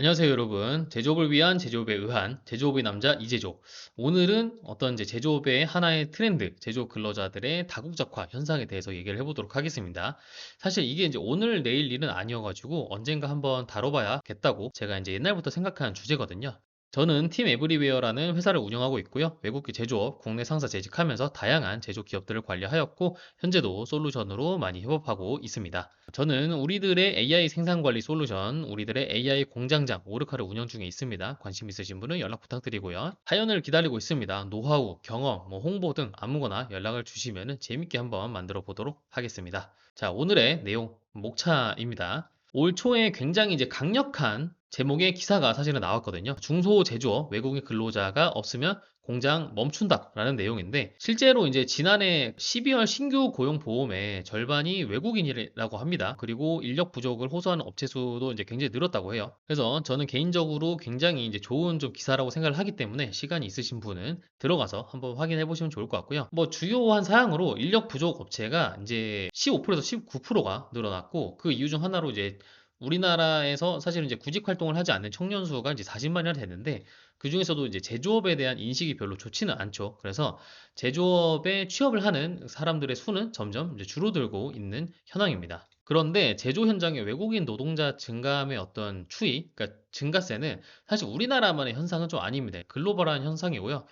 안녕하세요, 여러분. 제조업을 위한 제조업에 의한 제조업의 남자 이제조. 오늘은 어떤 이제 제조업의 하나의 트렌드, 제조업 근로자들의 다국적화 현상에 대해서 얘기를 해보도록 하겠습니다. 사실 이게 이제 오늘 내일 일은 아니어가지고 언젠가 한번 다뤄봐야겠다고 제가 이제 옛날부터 생각하는 주제거든요. 저는 팀 에브리웨어라는 회사를 운영하고 있고요. 외국계 제조업, 국내 상사 재직하면서 다양한 제조 기업들을 관리하였고, 현재도 솔루션으로 많이 협업하고 있습니다. 저는 우리들의 AI 생산관리 솔루션, 우리들의 AI 공장장 오르카를 운영 중에 있습니다. 관심 있으신 분은 연락 부탁드리고요. 사연을 기다리고 있습니다. 노하우, 경험, 홍보 등 아무거나 연락을 주시면 재밌게 한번 만들어 보도록 하겠습니다. 자, 오늘의 내용, 목차입니다. 올 초에 굉장히 이제 강력한 제목의 기사가 사실은 나왔거든요. 중소제조업 외국인 근로자가 없으면 공장 멈춘다라는 내용인데, 실제로 이제 지난해 12월 신규 고용 보험의 절반이 외국인이라고 합니다. 그리고 인력 부족을 호소하는 업체 수도 이제 굉장히 늘었다고 해요. 그래서 저는 개인적으로 굉장히 이제 좋은 좀 기사라고 생각을 하기 때문에, 시간이 있으신 분은 들어가서 한번 확인해 보시면 좋을 것 같고요. 주요한 사항으로 인력 부족 업체가 이제 15%에서 19%가 늘어났고, 그 이유 중 하나로 이제 우리나라에서 사실은 이제 구직 활동을 하지 않는 청년 수가 이제 40만이나 되는데, 그 중에서도 이제 제조업에 대한 인식이 별로 좋지는 않죠. 그래서 제조업에 취업을 하는 사람들의 수는 점점 이제 줄어들고 있는 현황입니다. 그런데 제조 현장의 외국인 노동자 증감의 어떤 추이, 그러니까 증가세는 사실 우리나라만의 현상은 좀 아닙니다. 글로벌한 현상이고요.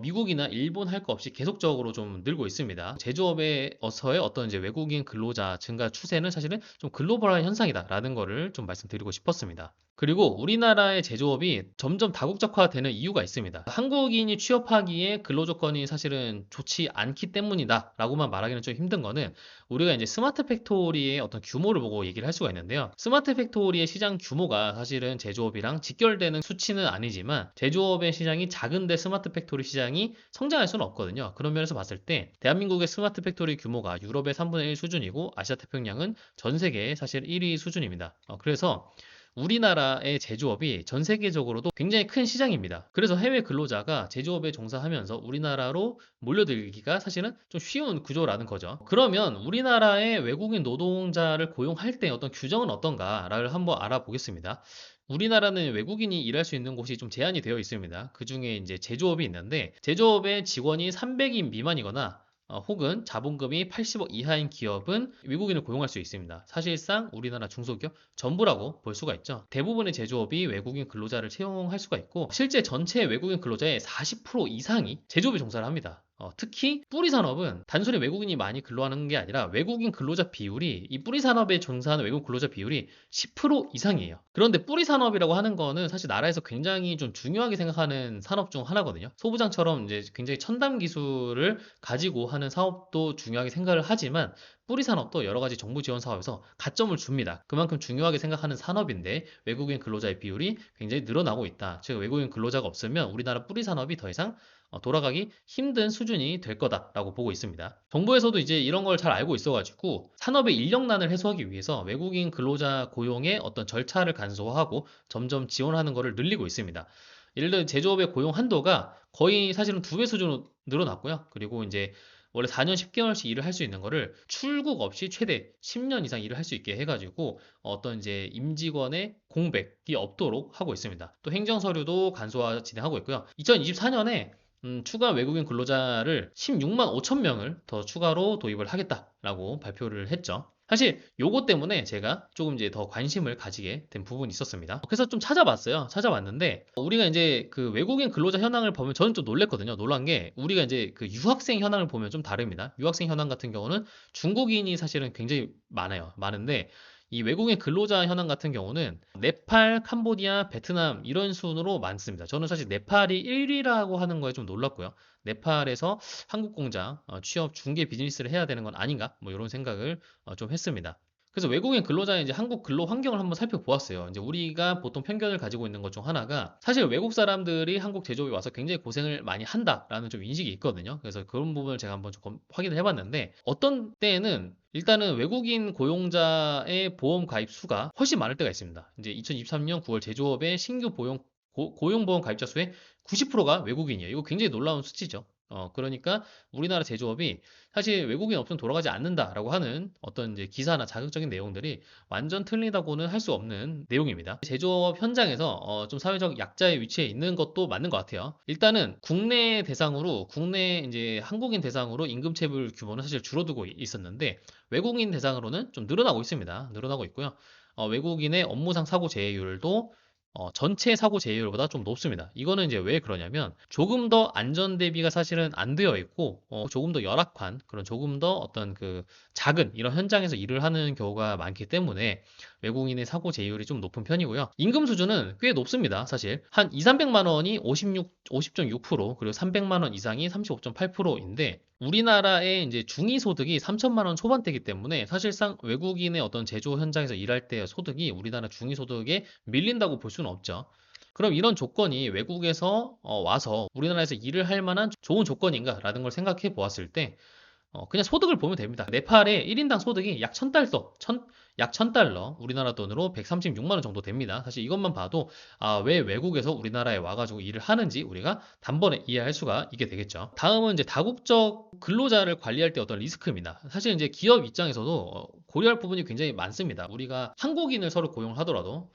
미국이나 일본 할 거 없이 계속적으로 좀 늘고 있습니다. 제조업에서의 어떤 이제 외국인 근로자 증가 추세는 사실은 좀 글로벌한 현상이다라는 거를 좀 말씀드리고 싶었습니다. 그리고 우리나라의 제조업이 점점 다국적화되는 이유가 있습니다. 한국인이 취업하기에 근로 조건이 사실은 좋지 않기 때문이다라고만 말하기는 좀 힘든 거는, 우리가 이제 스마트 팩토리의 어떤 규모를 보고 얘기를 할 수가 있는데요. 스마트 팩토리의 시장 규모가 사실은 제조업이랑 직결되는 수치는 아니지만, 제조업의 시장이 작은데 스마트 팩토리 시장이 성장할 수는 없거든요. 그런 면에서 봤을 때 대한민국의 스마트 팩토리 규모가 유럽의 3분의 1 수준이고, 아시아 태평양은 전 세계의 사실 1위 수준입니다. 그래서 우리나라의 제조업이 전 세계적으로도 굉장히 큰 시장입니다. 그래서 해외 근로자가 제조업에 종사하면서 우리나라로 몰려들기가 사실은 좀 쉬운 구조라는 거죠. 그러면 우리나라의 외국인 노동자를 고용할 때 어떤 규정은 어떤가를 한번 알아보겠습니다. 우리나라는 외국인이 일할 수 있는 곳이 좀 제한이 되어 있습니다. 그 중에 이제 제조업이 있는데, 제조업의 직원이 300인 미만이거나 혹은 자본금이 80억 이하인 기업은 외국인을 고용할 수 있습니다. 사실상 우리나라 중소기업 전부라고 볼 수가 있죠. 대부분의 제조업이 외국인 근로자를 채용할 수가 있고, 실제 전체 외국인 근로자의 40% 이상이 제조업에 종사를 합니다. 특히 뿌리 산업은 단순히 외국인이 많이 근로하는 게 아니라, 외국인 근로자 비율이, 이 뿌리 산업에 종사하는 외국 근로자 비율이 10% 이상이에요. 그런데 뿌리 산업이라고 하는 거는 사실 나라에서 굉장히 좀 중요하게 생각하는 산업 중 하나거든요. 소부장처럼 이제 굉장히 첨단 기술을 가지고 하는 사업도 중요하게 생각을 하지만, 뿌리 산업도 여러 가지 정부 지원 사업에서 가점을 줍니다. 그만큼 중요하게 생각하는 산업인데, 외국인 근로자의 비율이 굉장히 늘어나고 있다. 즉, 외국인 근로자가 없으면 우리나라 뿌리 산업이 더 이상 돌아가기 힘든 수준이 될 거다라고 보고 있습니다. 정부에서도 이제 이런 걸 잘 알고 있어가지고, 산업의 인력난을 해소하기 위해서 외국인 근로자 고용의 어떤 절차를 간소화하고 점점 지원하는 것을 늘리고 있습니다. 예를 들어 제조업의 고용 한도가 거의 사실은 2배 수준으로 늘어났고요. 그리고 이제 원래 4년 10개월씩 일을 할 수 있는 거를 출국 없이 최대 10년 이상 일을 할 수 있게 해가지고, 어떤 이제 임직원의 공백이 없도록 하고 있습니다. 또 행정 서류도 간소화 진행하고 있고요. 2024년에 추가 외국인 근로자를 16만 5천 명을 더 추가로 도입을 하겠다라고 발표를 했죠. 사실 요거 때문에 제가 조금 이제 더 관심을 가지게 된 부분이 있었습니다. 그래서 좀 찾아봤어요. 찾아봤는데, 우리가 이제 그 외국인 근로자 현황을 보면 저는 좀 놀랬거든요. 놀란 게, 우리가 이제 그 유학생 현황을 보면 좀 다릅니다. 유학생 현황 같은 경우는 중국인이 사실은 굉장히 많아요. 많은데, 이 외국인 근로자 현황 같은 경우는 네팔, 캄보디아, 베트남 이런 순으로 많습니다. 저는 사실 네팔이 1위라고 하는 거에 좀 놀랐고요. 네팔에서 한국 공장 취업 중개 비즈니스를 해야 되는 건 아닌가? 뭐 이런 생각을 좀 했습니다. 그래서 외국인 근로자의 이제 한국 근로 환경을 한번 살펴보았어요. 이제 우리가 보통 편견을 가지고 있는 것 중 하나가, 사실 외국 사람들이 한국 제조업에 와서 굉장히 고생을 많이 한다라는 좀 인식이 있거든요. 그래서 그런 부분을 제가 한번 좀 확인을 해봤는데, 어떤 때에는 일단은 외국인 고용자의 보험 가입 수가 훨씬 많을 때가 있습니다. 이제 2023년 9월 제조업의 신규 고용보험 가입자 수의 90%가 외국인이에요. 이거 굉장히 놀라운 수치죠. 그러니까 우리나라 제조업이 사실 외국인 없으면 돌아가지 않는다라고 하는 어떤 이제 기사나 자극적인 내용들이 완전 틀리다고는 할 수 없는 내용입니다. 제조업 현장에서 좀 사회적 약자의 위치에 있는 것도 맞는 것 같아요. 일단은 국내 이제 한국인 대상으로 임금체불 규모는 사실 줄어들고 있었는데 외국인 대상으로는 좀 늘어나고 있습니다. 늘어나고 있고요. 외국인의 업무상 사고 재해율도 전체 사고 재해율보다 좀 높습니다. 이거는 이제 왜 그러냐면 조금 더 안전 대비가 사실은 안 되어 있고 조금 더 열악한 그런 조금 더 어떤 그 작은 이런 현장에서 일을 하는 경우가 많기 때문에 외국인의 사고 재해율이 좀 높은 편이고요. 임금 수준은 꽤 높습니다. 사실 한 2, 300만 원이 50.6% 그리고 300만 원 이상이 35.8%인데 우리나라의 이제 중위소득이 3천만 원 초반대이기 때문에 사실상 외국인의 어떤 제조 현장에서 일할 때 소득이 우리나라 중위소득에 밀린다고 볼 수는 없죠. 그럼 이런 조건이 외국에서 와서 우리나라에서 일을 할 만한 좋은 조건인가라는 걸 생각해 보았을 때 그냥 소득을 보면 됩니다. 네팔의 1인당 소득이 약 1000달러, 약 1000달러, 우리나라 돈으로 136만 원 정도 됩니다. 사실 이것만 봐도 왜 외국에서 우리나라에 와가지고 일을 하는지 우리가 단번에 이해할 수가 있게 되겠죠. 다음은 이제 다국적 근로자를 관리할 때 어떤 리스크입니다. 사실 이제 기업 입장에서도 고려할 부분이 굉장히 많습니다. 우리가 한국인을 서로 고용하더라도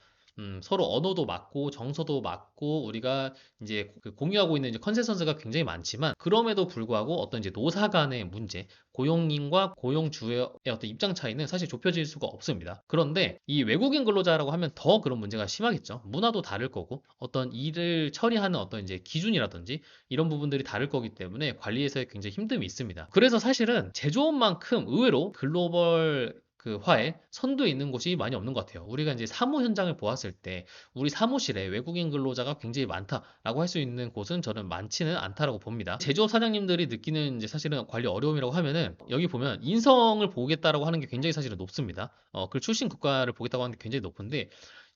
서로 언어도 맞고 정서도 맞고 우리가 이제 그 공유하고 있는 이제 컨센서스가 굉장히 많지만 그럼에도 불구하고 어떤 이제 노사 간의 문제, 고용인과 고용주의 어떤 입장 차이는 사실 좁혀질 수가 없습니다. 그런데 이 외국인 근로자라고 하면 더 그런 문제가 심하겠죠. 문화도 다를 거고 어떤 일을 처리하는 어떤 이제 기준이라든지 이런 부분들이 다를 거기 때문에 관리에서 굉장히 힘듦이 있습니다. 그래서 사실은 제조업만큼 의외로 글로벌 그 화에 선두에 있는 곳이 많이 없는 것 같아요. 우리가 이제 사무 현장을 보았을 때 우리 사무실에 외국인 근로자가 굉장히 많다라고 할 수 있는 곳은 저는 많지는 않다라고 봅니다. 제조업 사장님들이 느끼는 이제 사실은 관리 어려움이라고 하면은 여기 보면 인성을 보겠다라고 하는 게 굉장히 사실은 높습니다. 그 출신 국가를 보겠다고 하는 게 굉장히 높은데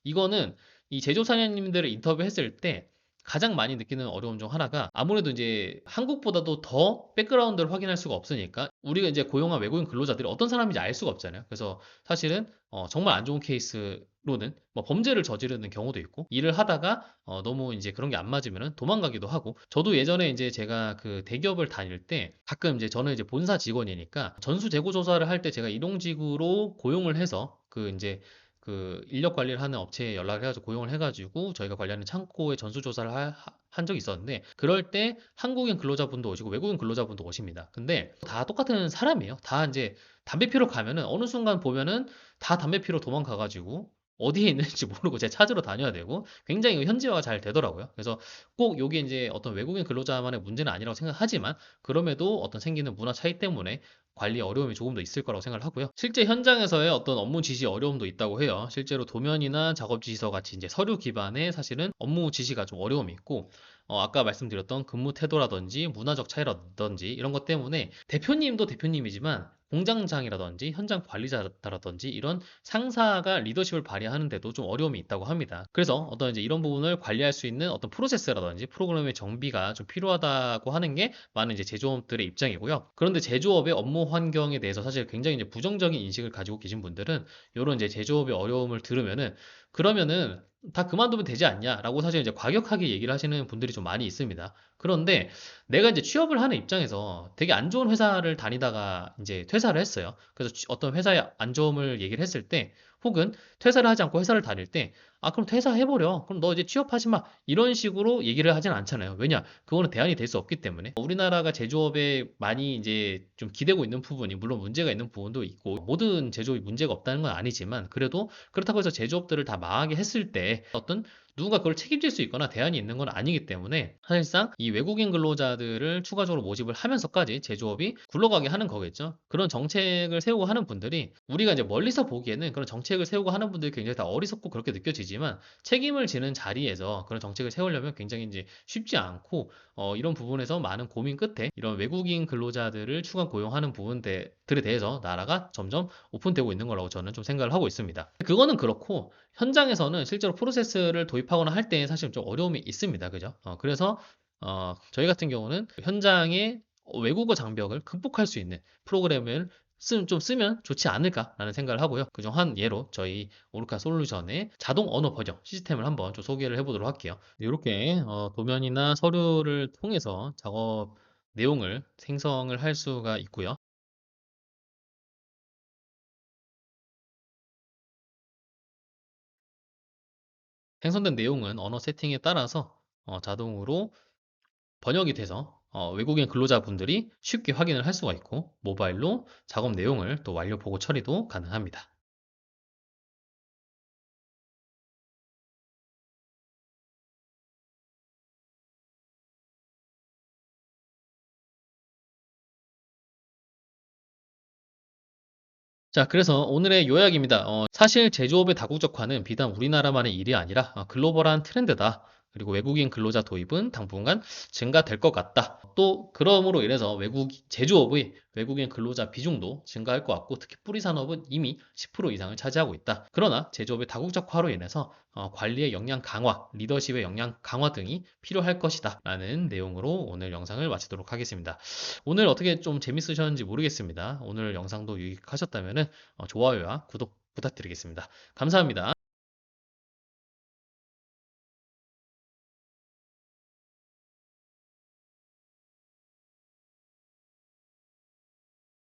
이거는 이 제조업 사장님들을 인터뷰했을 때 가장 많이 느끼는 어려움 중 하나가 아무래도 이제 한국보다도 더 백그라운드를 확인할 수가 없으니까 우리가 이제 고용한 외국인 근로자들이 어떤 사람인지 알 수가 없잖아요. 그래서 사실은 정말 안 좋은 케이스로는 뭐 범죄를 저지르는 경우도 있고 일을 하다가 너무 이제 그런 게 안 맞으면 도망가기도 하고 저도 예전에 이제 제가 그 대기업을 다닐 때 가끔 이제 저는 이제 본사 직원이니까 전수 재고 조사를 할 때 제가 일용직으로 고용을 해서 그 이제 그 인력 관리를 하는 업체에 연락을 해가지고 고용을 해가지고 저희가 관리하는 창고에 전수조사를 한 적이 있었는데 그럴 때 한국인 근로자분도 오시고 외국인 근로자분도 오십니다. 근데 다 똑같은 사람이에요. 다 이제 담배 피러 가면은 어느 순간 보면은 다 담배 피러 도망가가지고 어디에 있는지 모르고 제가 찾으러 다녀야 되고 굉장히 현지화가 잘 되더라고요. 그래서 꼭 요게 이제 어떤 외국인 근로자만의 문제는 아니라고 생각하지만 그럼에도 어떤 생기는 문화 차이 때문에 관리 어려움이 조금 더 있을 거라고 생각을 하고요. 실제 현장에서의 어떤 업무 지시 어려움도 있다고 해요. 실제로 도면이나 작업 지시서 같이 이제 서류 기반의 사실은 업무 지시가 좀 어려움이 있고, 아까 말씀드렸던 근무 태도라든지 문화적 차이라든지 이런 것 때문에 대표님도 대표님이지만 공장장이라든지 현장 관리자라든지 이런 상사가 리더십을 발휘하는데도 좀 어려움이 있다고 합니다. 그래서 어떤 이제 이런 부분을 관리할 수 있는 어떤 프로세스라든지 프로그램의 정비가 좀 필요하다고 하는 게 많은 이제 제조업들의 입장이고요. 그런데 제조업의 업무 환경에 대해서 사실 굉장히 이제 부정적인 인식을 가지고 계신 분들은 이런 이제 제조업의 어려움을 들으면은 그러면은 다 그만두면 되지 않냐라고 사실 이제 과격하게 얘기를 하시는 분들이 좀 많이 있습니다. 그런데 내가 이제 취업을 하는 입장에서 되게 안 좋은 회사를 다니다가 이제 퇴사를 했어요. 그래서 어떤 회사의 안 좋음을 얘기를 했을 때 혹은 퇴사를 하지 않고 회사를 다닐 때 그럼 퇴사해버려. 그럼 너 이제 취업하지 마. 이런 식으로 얘기를 하진 않잖아요. 왜냐? 그거는 대안이 될 수 없기 때문에. 우리나라가 제조업에 많이 이제 좀 기대고 있는 부분이 물론 문제가 있는 부분도 있고 모든 제조업이 문제가 없다는 건 아니지만 그래도 그렇다고 해서 제조업들을 다 망하게 했을 때 어떤 누군가 그걸 책임질 수 있거나 대안이 있는 건 아니기 때문에 사실상 이 외국인 근로자들을 추가적으로 모집을 하면서까지 제조업이 굴러가게 하는 거겠죠. 그런 정책을 세우고 하는 분들이 우리가 이제 멀리서 보기에는 그런 정책을 세우고 하는 분들이 굉장히 다 어리석고 그렇게 느껴지지만 책임을 지는 자리에서 그런 정책을 세우려면 굉장히 이제 쉽지 않고 이런 부분에서 많은 고민 끝에 이런 외국인 근로자들을 추가 고용하는 부분들에 대해서 나라가 점점 오픈되고 있는 거라고 저는 좀 생각을 하고 있습니다. 그거는 그렇고 현장에서는 실제로 프로세스를 도입하거나 할 때 사실 좀 어려움이 있습니다. 그죠? 그래서 저희 같은 경우는 현장의 외국어 장벽을 극복할 수 있는 프로그램을 좀 쓰면 좋지 않을까라는 생각을 하고요. 그중 한 예로 저희 오르카 솔루션의 자동 언어 번역 시스템을 한번 좀 소개를 해보도록 할게요. 이렇게 도면이나 서류를 통해서 작업 내용을 생성을 할 수가 있고요. 생성된 내용은 언어 세팅에 따라서 자동으로 번역이 돼서 외국인 근로자분들이 쉽게 확인을 할 수가 있고 모바일로 작업 내용을 또 완료 보고 처리도 가능합니다. 자, 그래서 오늘의 요약입니다. 사실 제조업의 다국적화는 비단 우리나라만의 일이 아니라 글로벌한 트렌드다. 그리고 외국인 근로자 도입은 당분간 증가될 것 같다. 또 그러므로 인해서 제조업의 외국인 근로자 비중도 증가할 것 같고 특히 뿌리 산업은 이미 10% 이상을 차지하고 있다. 그러나 제조업의 다국적화로 인해서 관리의 역량 강화, 리더십의 역량 강화 등이 필요할 것이다. 라는 내용으로 오늘 영상을 마치도록 하겠습니다. 오늘 어떻게 좀 재밌으셨는지 모르겠습니다. 오늘 영상도 유익하셨다면 좋아요와 구독 부탁드리겠습니다. 감사합니다.